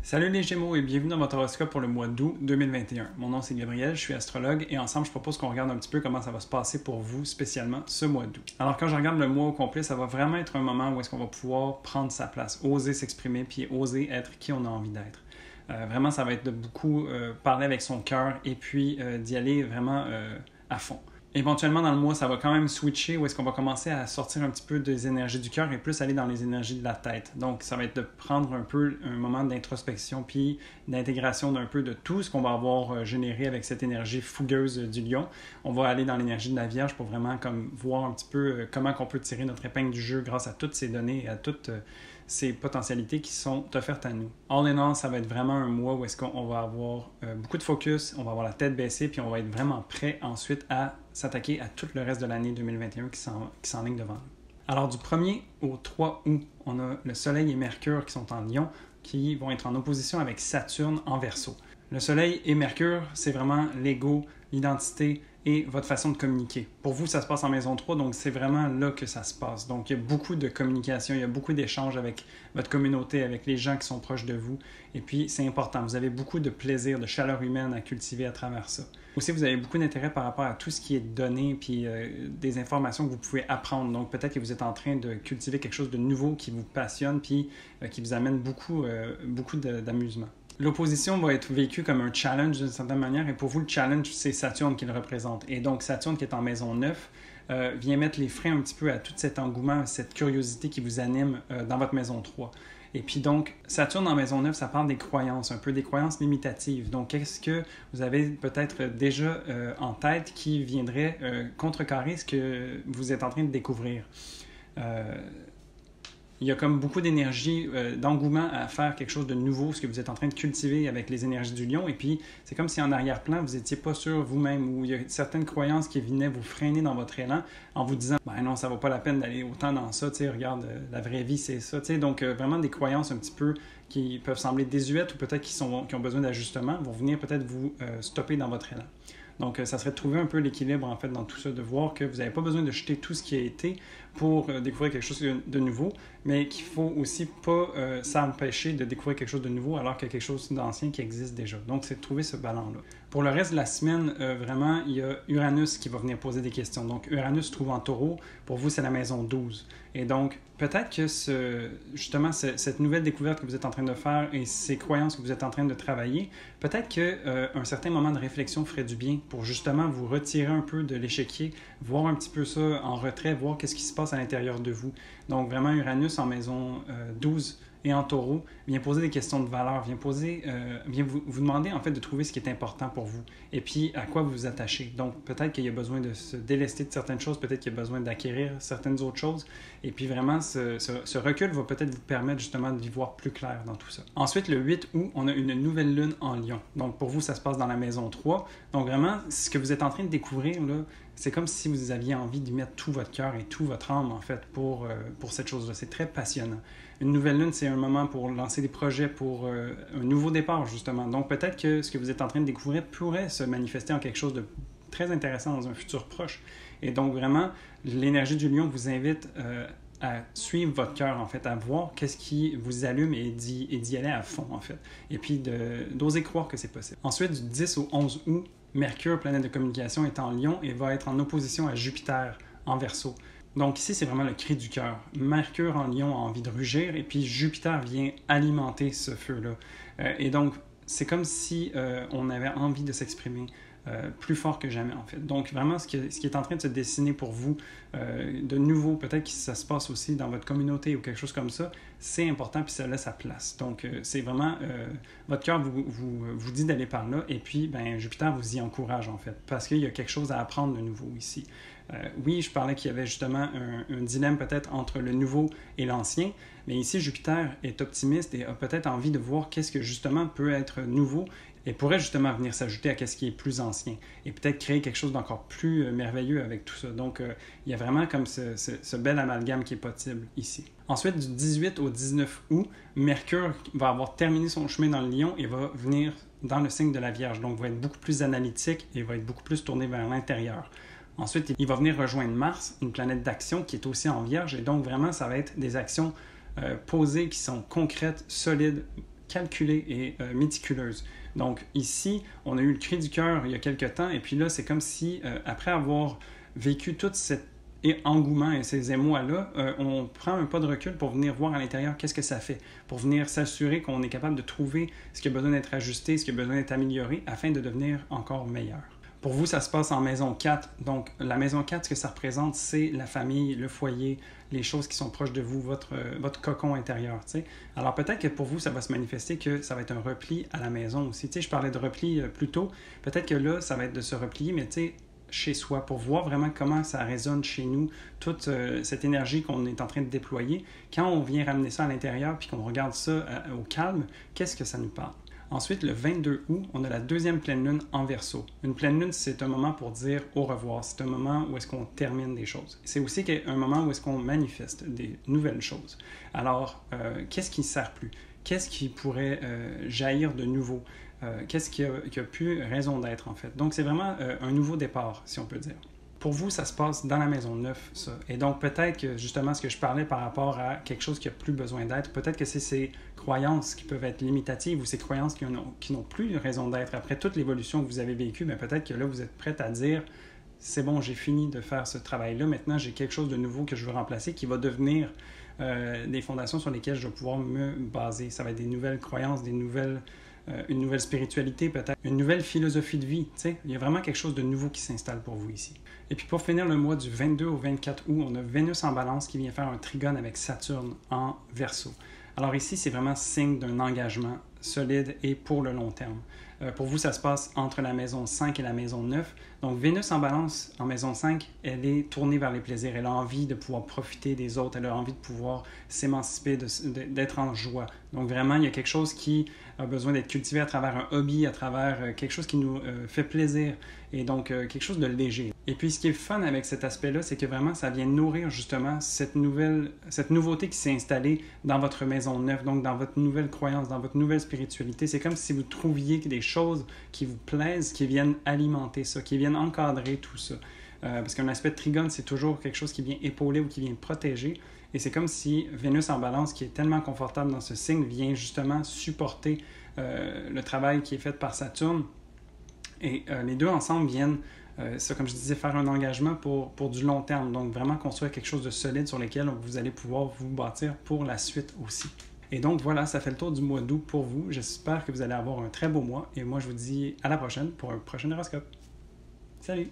Salut les Gémeaux et bienvenue dans votre horoscope pour le mois d'août 2021. Mon nom c'est Gabriel, je suis astrologue et ensemble je propose qu'on regarde un petit peu comment ça va se passer pour vous spécialement ce mois d'août. Alors quand je regarde le mois au complet, ça va vraiment être un moment où est-ce qu'on va pouvoir prendre sa place, oser s'exprimer puis oser être qui on a envie d'être. Vraiment ça va être de beaucoup parler avec son cœur et puis d'y aller vraiment à fond. Éventuellement, dans le mois, ça va quand même switcher où est-ce qu'on va commencer à sortir un petit peu des énergies du cœur et plus aller dans les énergies de la tête. Donc, ça va être de prendre un peu un moment d'introspection puis d'intégration d'un peu de tout ce qu'on va avoir généré avec cette énergie fougueuse du lion. On va aller dans l'énergie de la Vierge pour vraiment comme voir un petit peu comment on peut tirer notre épingle du jeu grâce à toutes ces données et à toutes ces potentialités qui sont offertes à nous. All in all, ça va être vraiment un mois où est-ce qu'on va avoir beaucoup de focus, on va avoir la tête baissée, puis on va être vraiment prêt ensuite à s'attaquer à tout le reste de l'année 2021 qui s'enligne devant nous. Alors du 1er au 3 août, on a le Soleil et Mercure qui sont en Lion, qui vont être en opposition avec Saturne en Verseau. Le Soleil et Mercure, c'est vraiment l'ego, l'identité et votre façon de communiquer. Pour vous, ça se passe en maison 3, donc c'est vraiment là que ça se passe. Donc, il y a beaucoup de communication, il y a beaucoup d'échanges avec votre communauté, avec les gens qui sont proches de vous. Et puis, c'est important. Vous avez beaucoup de plaisir, de chaleur humaine à cultiver à travers ça. Aussi, vous avez beaucoup d'intérêt par rapport à tout ce qui est donné, puis des informations que vous pouvez apprendre. Donc, peut-être que vous êtes en train de cultiver quelque chose de nouveau qui vous passionne, puis qui vous amène beaucoup d'amusement. L'opposition va être vécue comme un challenge d'une certaine manière, et pour vous, le challenge, c'est Saturne qui le représente. Et donc, Saturne qui est en maison 9 vient mettre les freins un petit peu à tout cet engouement, cette curiosité qui vous anime dans votre maison 3. Et puis donc, Saturne en maison 9, ça parle des croyances, un peu des croyances limitatives. Donc, qu'est-ce que vous avez peut-être déjà en tête qui viendrait contrecarrer ce que vous êtes en train de découvrir? Il y a comme beaucoup d'énergie, d'engouement à faire quelque chose de nouveau, ce que vous êtes en train de cultiver avec les énergies du lion. Et puis, c'est comme si en arrière-plan, vous n'étiez pas sûr vous-même, ou il y a certaines croyances qui venaient vous freiner dans votre élan en vous disant « Ben non, ça vaut pas la peine d'aller autant dans ça, tu sais, regarde, la vraie vie, c'est ça. » Donc, vraiment des croyances un petit peu qui peuvent sembler désuètes ou peut-être qui ont besoin d'ajustement vont venir peut-être vous stopper dans votre élan. Donc, ça serait de trouver un peu l'équilibre, en fait, dans tout ça, de voir que vous n'avez pas besoin de jeter tout ce qui a été pour découvrir quelque chose de nouveau, mais qu'il ne faut aussi pas s'empêcher de découvrir quelque chose de nouveau alors qu'il y a quelque chose d'ancien qui existe déjà. Donc, c'est de trouver ce ballon-là. Pour le reste de la semaine, vraiment, il y a Uranus qui va venir poser des questions. Donc, Uranus se trouve en Taureau. Pour vous, c'est la maison 12. Et donc, peut-être que cette nouvelle découverte que vous êtes en train de faire et ces croyances que vous êtes en train de travailler, peut-être qu'un certain moment de réflexion ferait du bien pour justement vous retirer un peu de l'échiquier, voir un petit peu ça en retrait, voir qu'est-ce qui se passe à l'intérieur de vous. Donc, vraiment, Uranus en maison 12 et en Taureau vient poser des questions de valeur, vient vous demander en fait de trouver ce qui est important pour vous et puis à quoi vous vous attachez. Donc peut-être qu'il y a besoin de se délester de certaines choses, peut-être qu'il y a besoin d'acquérir certaines autres choses et puis vraiment ce recul va peut-être vous permettre justement d'y voir plus clair dans tout ça. Ensuite, le 8 août, on a une nouvelle lune en Lion. Donc pour vous, ça se passe dans la maison 3. Donc vraiment, ce que vous êtes en train de découvrir là, c'est comme si vous aviez envie d'y mettre tout votre cœur et toute votre âme, en fait, pour cette chose-là. C'est très passionnant. Une nouvelle lune, c'est un moment pour lancer des projets, pour un nouveau départ, justement. Donc, peut-être que ce que vous êtes en train de découvrir pourrait se manifester en quelque chose de très intéressant dans un futur proche. Et donc, vraiment, l'énergie du lion vous invite à suivre votre cœur, en fait, à voir qu'est-ce qui vous allume et d'y aller à fond, en fait. Et puis, d'oser croire que c'est possible. Ensuite, du 10 au 11 août, Mercure, planète de communication, est en Lion et va être en opposition à Jupiter en Verseau. Donc ici, c'est vraiment le cri du cœur. Mercure en Lion a envie de rugir et puis Jupiter vient alimenter ce feu-là. Et donc, c'est comme si on avait envie de s'exprimer plus fort que jamais, en fait. Donc, vraiment, ce qui est en train de se dessiner pour vous, de nouveau, peut-être que ça se passe aussi dans votre communauté ou quelque chose comme ça, c'est important, puis ça laisse sa place. Donc, c'est vraiment, votre cœur vous dit d'aller par là, et puis, ben, Jupiter vous y encourage, en fait, parce qu'il y a quelque chose à apprendre de nouveau ici. Oui, je parlais qu'il y avait justement un dilemme peut-être entre le nouveau et l'ancien, mais ici, Jupiter est optimiste et a peut-être envie de voir qu'est-ce que justement peut être nouveau et pourrait justement venir s'ajouter à ce qui est plus ancien et peut-être créer quelque chose d'encore plus merveilleux avec tout ça. Donc, il y a vraiment comme ce bel amalgame qui est possible ici. Ensuite, du 18 au 19 août, Mercure va avoir terminé son chemin dans le Lion et va venir dans le signe de la Vierge. Donc, va être beaucoup plus analytique et va être beaucoup plus tourné vers l'intérieur. Ensuite, il va venir rejoindre Mars, une planète d'action qui est aussi en Vierge. Et donc, vraiment, ça va être des actions posées qui sont concrètes, solides, calculée et méticuleuse. Donc ici, on a eu le cri du cœur il y a quelques temps, et puis là, c'est comme si, après avoir vécu toute cette engouement et ces émois-là, on prend un pas de recul pour venir voir à l'intérieur qu'est-ce que ça fait, pour venir s'assurer qu'on est capable de trouver ce qui a besoin d'être ajusté, ce qui a besoin d'être amélioré, afin de devenir encore meilleur. Pour vous, ça se passe en maison 4. Donc, la maison 4, ce que ça représente, c'est la famille, le foyer, les choses qui sont proches de vous, votre cocon intérieur. T'sais. Alors, peut-être que pour vous, ça va se manifester que ça va être un repli à la maison aussi. T'sais, je parlais de repli plus tôt. Peut-être que là, ça va être de se replier, mais chez soi, pour voir vraiment comment ça résonne chez nous, toute cette énergie qu'on est en train de déployer. Quand on vient ramener ça à l'intérieur puis qu'on regarde ça au calme, qu'est-ce que ça nous parle? Ensuite, le 22 août, on a la deuxième pleine lune en Verseau. Une pleine lune, c'est un moment pour dire au revoir. C'est un moment où est-ce qu'on termine des choses. C'est aussi un moment où est-ce qu'on manifeste des nouvelles choses. Alors, qu'est-ce qui ne sert plus? Qu'est-ce qui pourrait jaillir de nouveau? Qu'est-ce qui a plus raison d'être, en fait? Donc, c'est vraiment un nouveau départ, si on peut dire. Pour vous, ça se passe dans la maison 9, ça. Et donc, peut-être que, justement, ce que je parlais par rapport à quelque chose qui n'a plus besoin d'être, peut-être que c'est ces croyances qui peuvent être limitatives ou ces croyances qui n'ont plus raison d'être. Après toute l'évolution que vous avez vécue, mais peut-être que là, vous êtes prête à dire « C'est bon, j'ai fini de faire ce travail-là. Maintenant, j'ai quelque chose de nouveau que je veux remplacer qui va devenir des fondations sur lesquelles je vais pouvoir me baser. » Ça va être des nouvelles croyances, une nouvelle spiritualité peut-être, une nouvelle philosophie de vie. T'sais. Il y a vraiment quelque chose de nouveau qui s'installe pour vous ici. Et puis pour finir le mois du 22 au 24 août, on a Vénus en balance qui vient faire un trigone avec Saturne en Verseau. Alors ici, c'est vraiment signe d'un engagement solide et pour le long terme. Pour vous, ça se passe entre la maison 5 et la maison 9. Donc Vénus en balance en maison 5, elle est tournée vers les plaisirs. Elle a envie de pouvoir profiter des autres. Elle a envie de pouvoir s'émanciper, d'être en joie. Donc vraiment, il y a quelque chose qui a besoin d'être cultivé à travers un hobby, à travers quelque chose qui nous fait plaisir. Et donc quelque chose de léger. Et puis ce qui est fun avec cet aspect-là, c'est que vraiment, ça vient nourrir justement cette nouveauté qui s'est installée dans votre maison 9, donc dans votre nouvelle croyance, dans votre nouvelle spiritualité. C'est comme si vous trouviez des choses qui vous plaisent, qui viennent alimenter ça, qui viennent encadrer tout ça. Parce qu'un aspect de trigone, c'est toujours quelque chose qui vient épauler ou qui vient protéger. Et c'est comme si Vénus en balance, qui est tellement confortable dans ce signe, vient justement supporter le travail qui est fait par Saturne. Et les deux ensemble viennent, ça, comme je disais, faire un engagement pour du long terme. Donc vraiment construire quelque chose de solide sur lequel vous allez pouvoir vous bâtir pour la suite aussi. Et donc voilà, ça fait le tour du mois d'août pour vous. J'espère que vous allez avoir un très beau mois. Et moi, je vous dis à la prochaine pour un prochain horoscope. Salut!